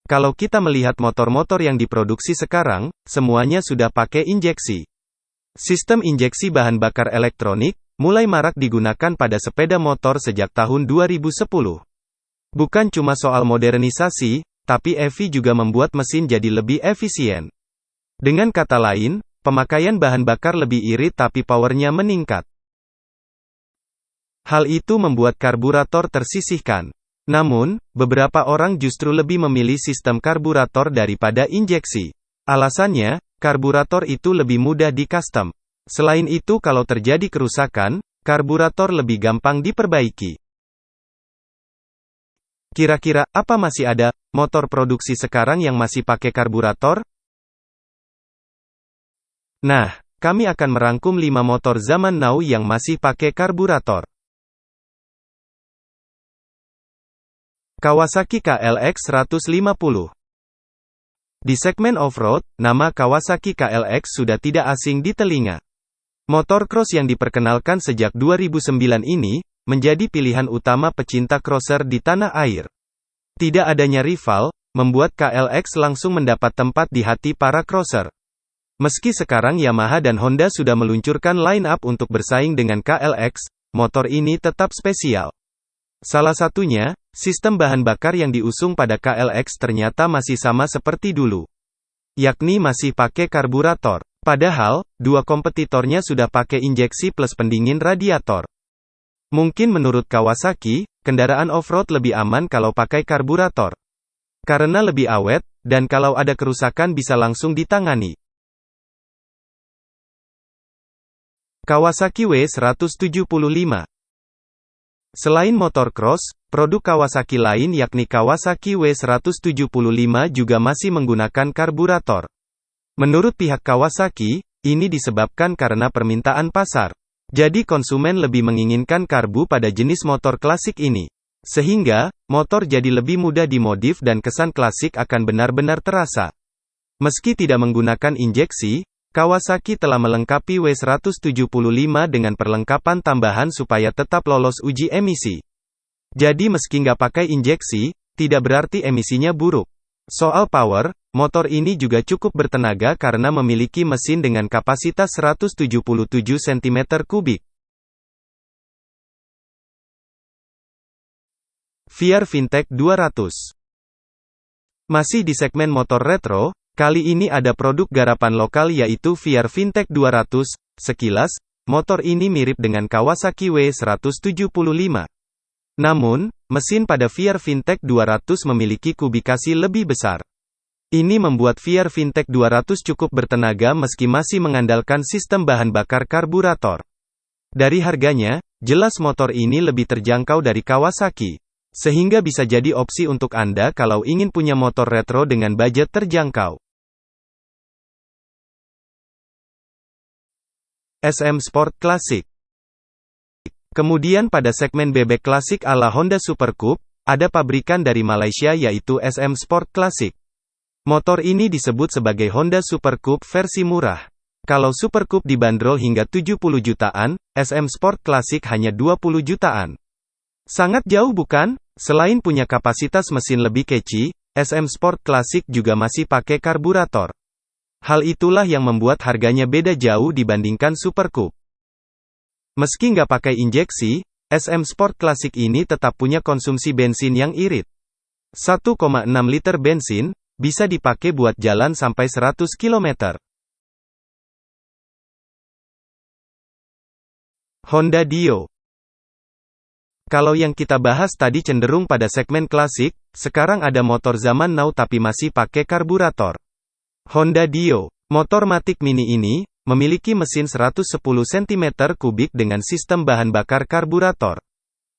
Kalau kita melihat motor-motor yang diproduksi sekarang, semuanya sudah pakai injeksi. Sistem injeksi bahan bakar elektronik mulai marak digunakan pada sepeda motor sejak tahun 2010. Bukan cuma soal modernisasi, tapi EV juga membuat mesin jadi lebih efisien. Dengan kata lain, pemakaian bahan bakar lebih irit tapi powernya meningkat. Hal itu membuat karburator tersisihkan. Namun, beberapa orang justru lebih memilih sistem karburator daripada injeksi. Alasannya, karburator itu lebih mudah di-custom. Selain itu, kalau terjadi kerusakan, karburator lebih gampang diperbaiki. Kira-kira, apa masih ada motor produksi sekarang yang masih pakai karburator? Nah, kami akan merangkum 5 motor zaman now yang masih pakai karburator. Kawasaki KLX 150. Di segmen off-road, nama Kawasaki KLX sudah tidak asing di telinga. Motor cross yang diperkenalkan sejak 2009 ini, menjadi pilihan utama pecinta crosser di tanah air. Tidak adanya rival, membuat KLX langsung mendapat tempat di hati para crosser. Meski sekarang Yamaha dan Honda sudah meluncurkan line-up untuk bersaing dengan KLX, motor ini tetap spesial. Salah satunya, sistem bahan bakar yang diusung pada KLX ternyata masih sama seperti dulu. Yakni masih pakai karburator. Padahal, dua kompetitornya sudah pakai injeksi plus pendingin radiator. Mungkin menurut Kawasaki, kendaraan off-road lebih aman kalau pakai karburator. Karena lebih awet, dan kalau ada kerusakan bisa langsung ditangani. Kawasaki W175. Selain motor cross, produk Kawasaki lain yakni Kawasaki W175 juga masih menggunakan karburator. Menurut pihak Kawasaki, ini disebabkan karena permintaan pasar. Jadi konsumen lebih menginginkan karbu pada jenis motor klasik ini. Sehingga, motor jadi lebih mudah dimodif dan kesan klasik akan benar-benar terasa. Meski tidak menggunakan injeksi, Kawasaki telah melengkapi W175 dengan perlengkapan tambahan supaya tetap lolos uji emisi. Jadi meski nggak pakai injeksi, tidak berarti emisinya buruk. Soal power, motor ini juga cukup bertenaga karena memiliki mesin dengan kapasitas 177 cm3. VR Fintech 200. Masih di segmen motor retro, kali ini ada produk garapan lokal yaitu VR Fintech 200. Sekilas, motor ini mirip dengan Kawasaki W175. Namun, mesin pada VR Fintech 200 memiliki kubikasi lebih besar. Ini membuat VR Fintech 200 cukup bertenaga meski masih mengandalkan sistem bahan bakar karburator. Dari harganya, jelas motor ini lebih terjangkau dari Kawasaki. Sehingga bisa jadi opsi untuk Anda kalau ingin punya motor retro dengan budget terjangkau. SM Sport Classic. Kemudian pada segmen bebek klasik ala Honda Super Coupe, ada pabrikan dari Malaysia yaitu SM Sport Classic. Motor ini disebut sebagai Honda Super Coupe versi murah. Kalau Super Coupe dibanderol hingga 70 jutaan, SM Sport Classic hanya 20 jutaan. Sangat jauh bukan? Selain punya kapasitas mesin lebih kece, SM Sport Classic juga masih pakai karburator. Hal itulah yang membuat harganya beda jauh dibandingkan Super Coupe. Meski nggak pakai injeksi, SM Sport Classic ini tetap punya konsumsi bensin yang irit. 1,6 liter bensin, bisa dipakai buat jalan sampai 100 km. Honda Dio. Kalau yang kita bahas tadi cenderung pada segmen klasik, sekarang ada motor zaman now tapi masih pakai karburator. Honda Dio, motor matic mini ini, memiliki mesin 110 cm3 dengan sistem bahan bakar karburator.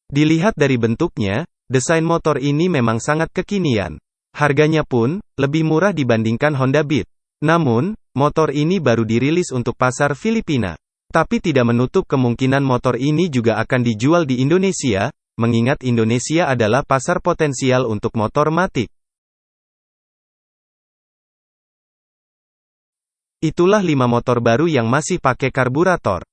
Dilihat dari bentuknya, desain motor ini memang sangat kekinian. Harganya pun, lebih murah dibandingkan Honda Beat. Namun, motor ini baru dirilis untuk pasar Filipina. Tapi tidak menutup kemungkinan motor ini juga akan dijual di Indonesia, mengingat Indonesia adalah pasar potensial untuk motor matic. Itulah 5 motor baru yang masih pakai karburator.